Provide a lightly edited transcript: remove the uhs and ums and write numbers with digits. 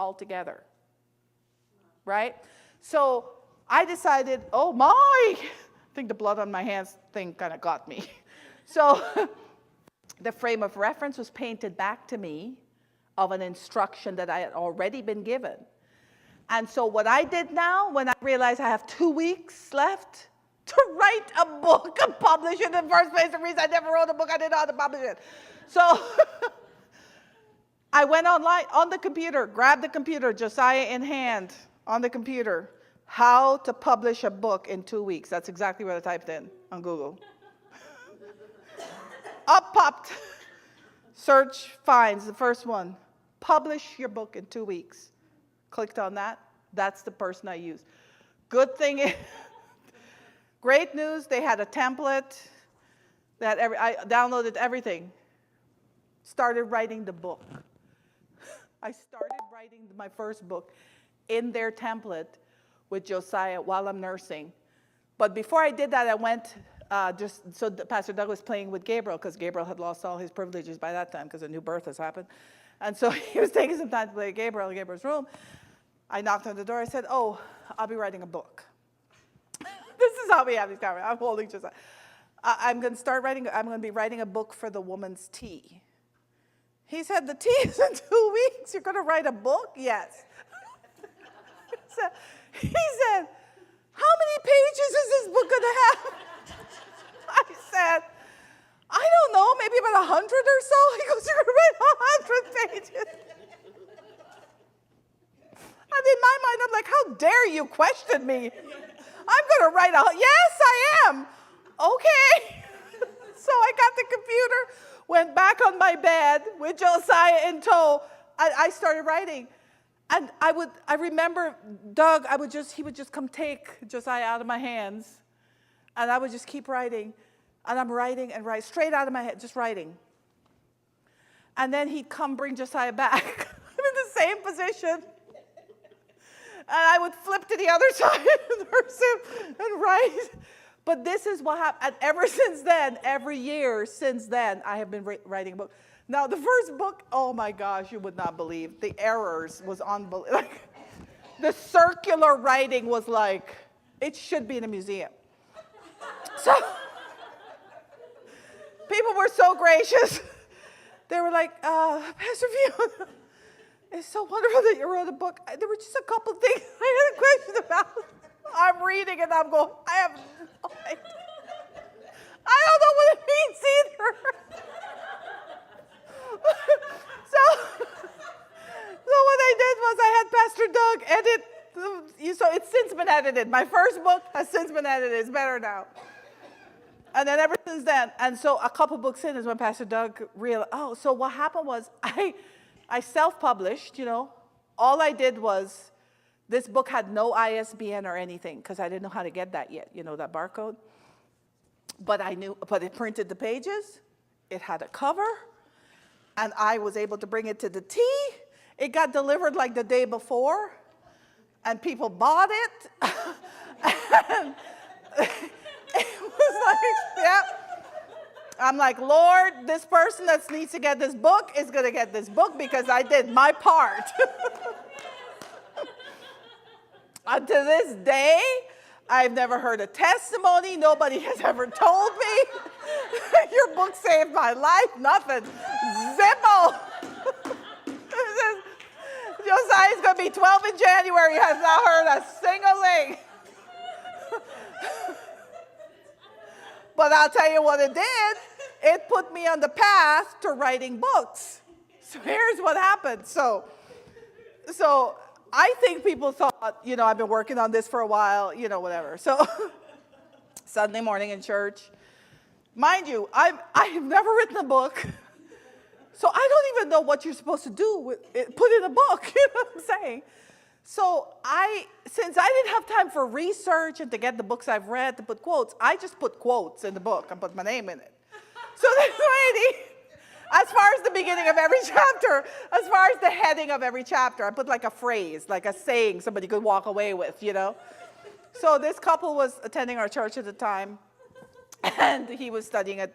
altogether, right? So I decided, oh my, I think the blood on my hands thing kind of got me. So the frame of reference was painted back to me of an instruction that I had already been given. And so what I did now, when I realized I have 2 weeks left to write a book and publish it in the first place, the reason I never wrote a book, I didn't know how to publish it. So I went online, on the computer, grabbed the computer, Josiah in hand, on the computer, how to publish a book in 2 weeks. That's exactly what I typed in on Google. Up popped, search finds, the first one, publish your book in 2 weeks. Clicked on that, that's the person I used. Good thing is, great news, they had a template, I downloaded everything. Started writing the book. I started writing my first book in their template with Josiah while I'm nursing. But before I did that, I went, just so Pastor Doug was playing with Gabriel, because Gabriel had lost all his privileges by that time because a new birth has happened. And so he was taking some time to play Gabriel in Gabriel's room. I knocked on the door. I said, oh, I'll be writing a book. This is how we have these conversations. I'm holding Josiah. I'm going to be writing a book for the woman's tea. He said, the tea is in 2 weeks. You're going to write a book? Yes. He said, how many pages is this book going to have? I said, I don't know, maybe about 100 or so. He goes, you're going to write 100 pages. And in my mind, I'm like, how dare you question me? I'm going to write yes, I am. Okay. So I got the computer, went back on my bed with Josiah in tow. I started writing. And I remember Doug, he would just come take Josiah out of my hands. And I would just keep writing. And I'm writing and writing, straight out of my head, just writing. And then he'd come bring Josiah back. I'm in the same position. And I would flip to the other side and nurse him and write. But this is what happened. And ever since then, every year since then, I have been writing a book. Now, the first book, oh my gosh, you would not believe. The errors was unbelievable. Like, the circular writing was like, it should be in a museum. So, people were so gracious. They were like, Pastor Fiona, it's so wonderful that you wrote a book. There were just a couple things I had a question about. I'm reading and I'm going, I don't know what it means either. So what I did was I had Pastor Doug edit. So it's since been edited. My first book has since been edited. It's better now. And then ever since then, and so a couple books in is when Pastor Doug realized, so what happened was I self-published, All I did was, this book had no ISBN or anything, because I didn't know how to get that yet, that barcode. But it printed the pages, it had a cover, and I was able to bring it to the tea. It got delivered like the day before, and people bought it. And it was like, yeah. I'm like, Lord, this person that needs to get this book is going to get this book because I did my part. And to this day, I've never heard a testimony. Nobody has ever told me. Your book saved my life. Nothing. Zippo. Josiah's going to be 12 in January. Has not heard a single thing. But I'll tell you what it did. It put me on the path to writing books. So here's what happened. So I think people thought, I've been working on this for a while, whatever. So Sunday morning in church. Mind you, I've never written a book. So I don't even know what you're supposed to do with it, put in a book, you know what I'm saying? So since I didn't have time for research and to get the books I've read to put quotes, I just put quotes in the book and put my name in it. So this lady, as far as the beginning of every chapter, as far as the heading of every chapter, I put like a phrase, like a saying somebody could walk away with, So this couple was attending our church at the time, and he was studying at